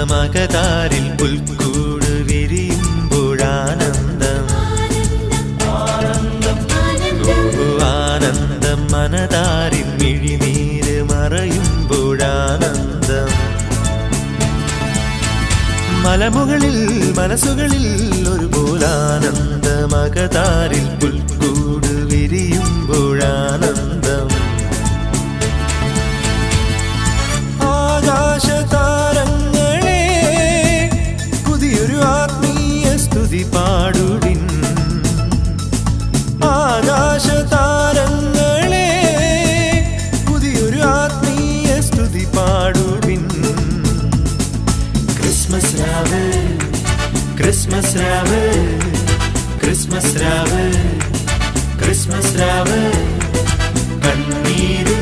മകതാരിൽ പുൽക്കൂട് വിരിയുമ്പോഴാനന്ദം ആനന്ദം മനതാരിൽ മിഴിനീര് മറയുമ്പോഴാനന്ദം മലമുകളിൽ മനസ്സുകളിൽ ഒരുപോലാനന്ദ മകതാരിൽ പുൽക്കൂട് വിരിയുമ്പോഴാനന്ദം ആകാശതാരങ്ങളെ പുതിയൊരു ആത്മീയ സ്തുതി പാടുവിൻ ആകാശതാരങ്ങളെ പുതിയൊരു ആത്മീയ സ്തുതി പാടുവിൻ ക്രിസ്മസ് രാവ് ക്രിസ്മസ് രാവ് ക്രിസ്മസ് രാവ് ക്രിസ്മസ് രാവ് കണ്ണീരു